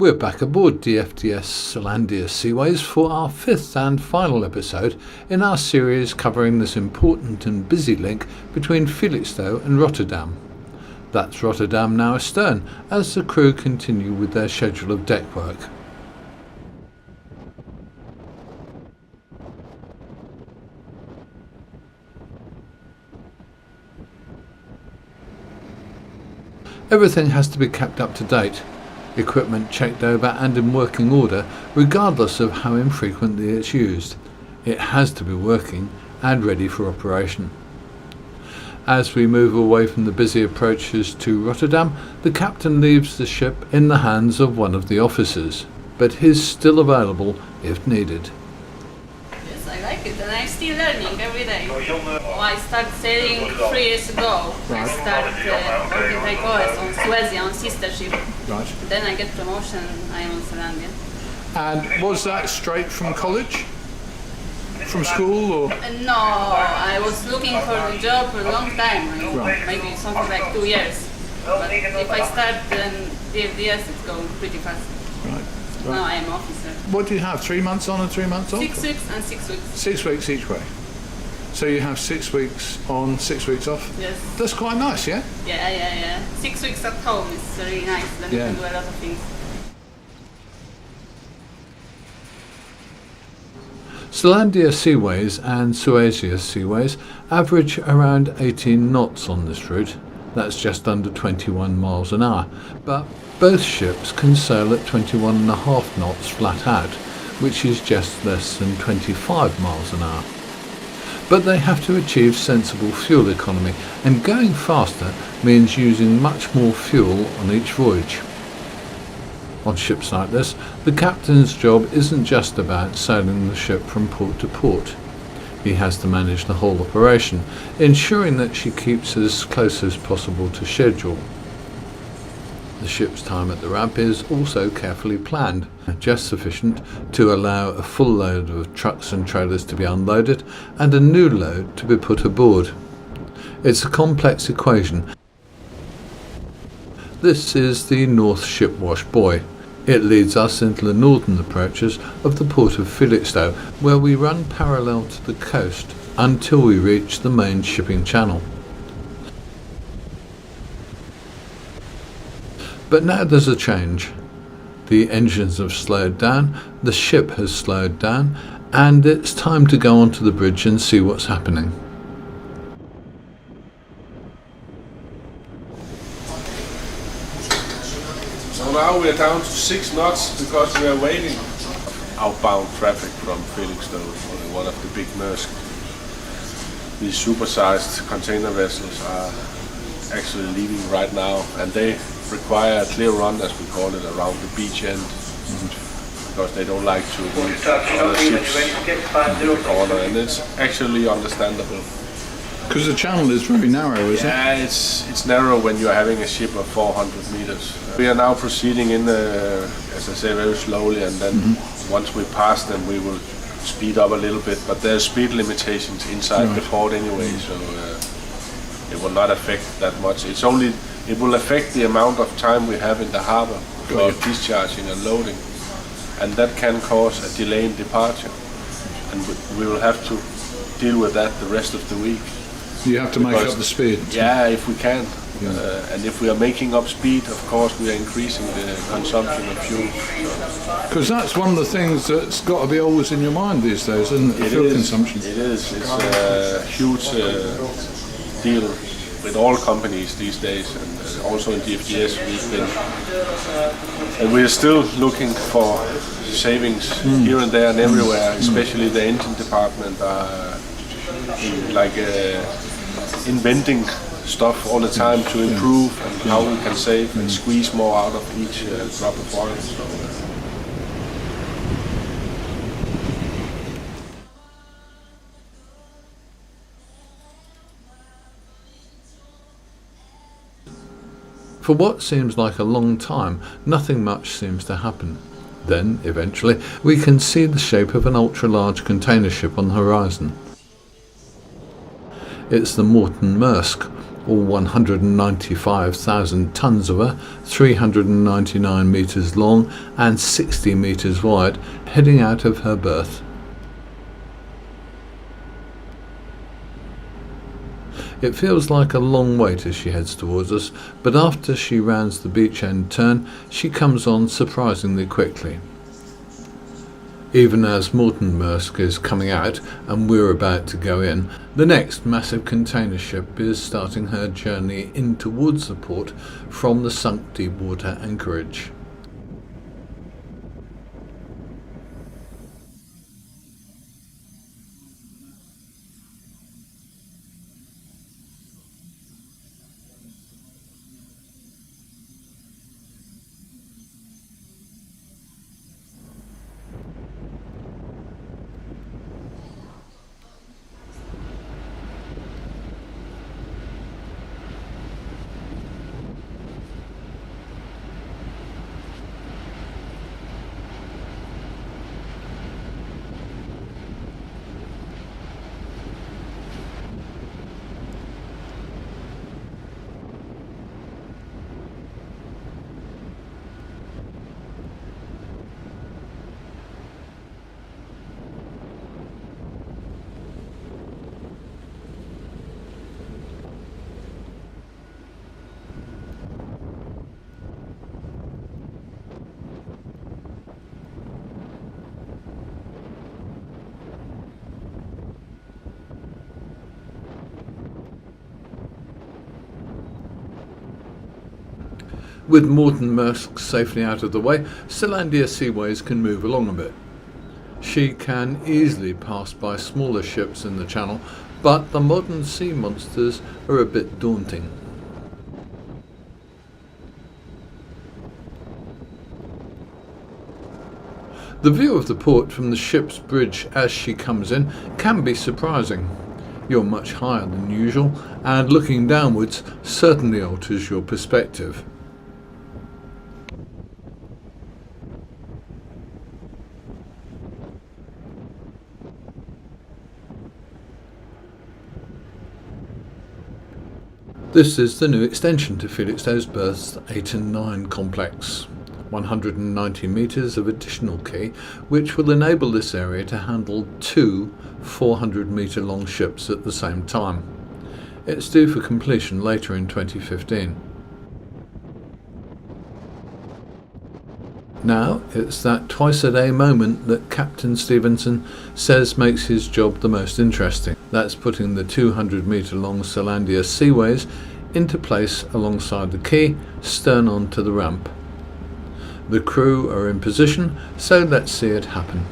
We're back aboard DFDS Selandia Seaways for our fifth and final episode in our series covering this important and busy link between Felixstowe and Rotterdam. That's Rotterdam now astern as the crew continue with their schedule of deck work. Everything has to be kept up to date. Equipment checked over and in working order, regardless of how infrequently it's used. It has to be working and ready for operation. As we move away from the busy approaches to Rotterdam, the captain leaves the ship in the hands of one of the officers, but he's still available if needed. Yes, I like it, and I'm still learning every day. I started sailing 3 years ago. I started working like OS on Suecia, on sistership. Right. Then I get promotion, I am on Selandia. And was that straight from college? From school or? No, I was looking for a job for a long time, Right. maybe something like 2 years. But if I start, then DFDS it's going pretty fast. Right. Now I am officer. What do you have, 3 months on and 3 months off? 6 weeks and 6 weeks. 6 weeks each way. So you have 6 weeks on, 6 weeks off? Yes. That's quite nice, yeah? Yeah. 6 weeks at home is really nice, then you can do a lot of things. Selandia Seaways and Suecia Seaways average around 18 knots on this route. That's just under 21 miles an hour. But both ships can sail at 21.5 knots flat out, which is just less than 25 miles an hour. But they have to achieve sensible fuel economy, and going faster means using much more fuel on each voyage. On ships like this, the captain's job isn't just about sailing the ship from port to port. He has to manage the whole operation, ensuring that she keeps as close as possible to schedule. The ship's time at the ramp is also carefully planned, just sufficient to allow a full load of trucks and trailers to be unloaded and a new load to be put aboard. It's a complex equation. This is the North Shipwash Buoy. It leads us into the northern approaches of the port of Felixstowe, where we run parallel to the coast until we reach the main shipping channel. But now there's a change. The engines have slowed down, the ship has slowed down, and it's time to go onto the bridge and see what's happening. So now we are down to 6 knots because we are waiting. Outbound traffic from Felixstowe, one of the big Maersk. These supersized container vessels are actually leaving right now, and they require a clear run, as we call it, around the beach end, because they don't like to leave other ships in the corner, and it's actually understandable. Because the channel is very narrow, isn't it? Yeah, it's narrow when you're having a ship of 400 meters. We are now proceeding in, as I say, very slowly, and then once we pass them, we will speed up a little bit. But there's speed limitations inside the port anyway, so it will not affect that much. It will affect the amount of time we have in the harbour for discharging and loading, and that can cause a delay in departure. And we will have to deal with that the rest of the week. You have to make up the speed. Yeah, if we can. And if we are making up speed, of course, we are increasing the consumption of fuel. Because that's one of the things that's got to be always in your mind these days, isn't it? Fuel consumption. It is. It's a huge deal with all companies these days, and also in DFDS we're still looking for savings here and there and everywhere, especially the engine department are inventing stuff all the time to improve and how we can save and squeeze more out of each drop of oil. For what seems like a long time, nothing much seems to happen. Then, eventually, we can see the shape of an ultra-large container ship on the horizon. It's the Morten Maersk, or 195,000 tons of her, 399 metres long and 60 metres wide, heading out of her berth. It feels like a long wait as she heads towards us, but after she rounds the beach end turn, she comes on surprisingly quickly. Even as Morten Maersk is coming out and we're about to go in, the next massive container ship is starting her journey in towards the port from the sunk deep water anchorage. With Morten Maersk safely out of the way, Selandia Seaways can move along a bit. She can easily pass by smaller ships in the channel, but the modern sea monsters are a bit daunting. The view of the port from the ship's bridge as she comes in can be surprising. You're much higher than usual, and looking downwards certainly alters your perspective. This is the new extension to Felixstowe's berths 8 and 9 complex. 190 metres of additional quay, which will enable this area to handle 2 400-metre long ships at the same time. It's due for completion later in 2015. Now it's that twice-a-day moment that Captain Stevenson says makes his job the most interesting. That's putting the 200-metre-long Selandia Seaways into place alongside the quay, stern on to the ramp. The crew are in position, so let's see it happen.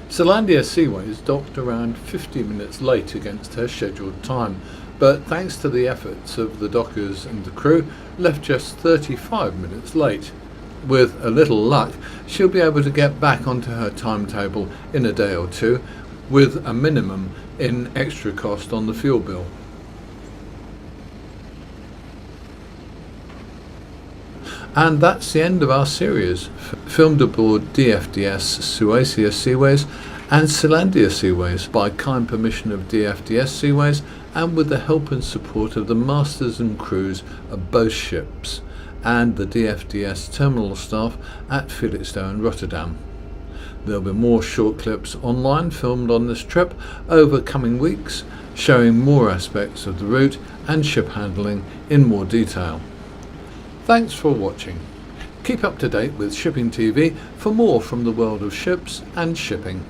Selandia Seaways docked around 50 minutes late against her scheduled time, but thanks to the efforts of the dockers and the crew, left just 35 minutes late. With a little luck, she'll be able to get back onto her timetable in a day or two, with a minimum in extra cost on the fuel bill. And that's the end of our series, filmed aboard DFDS Suecia Seaways and Selandia Seaways by kind permission of DFDS Seaways and with the help and support of the masters and crews of both ships and the DFDS terminal staff at Felixstowe and Rotterdam. There'll be more short clips online filmed on this trip over coming weeks, showing more aspects of the route and ship handling in more detail. Thanks for watching. Keep up to date with Shipping TV for more from the world of ships and shipping.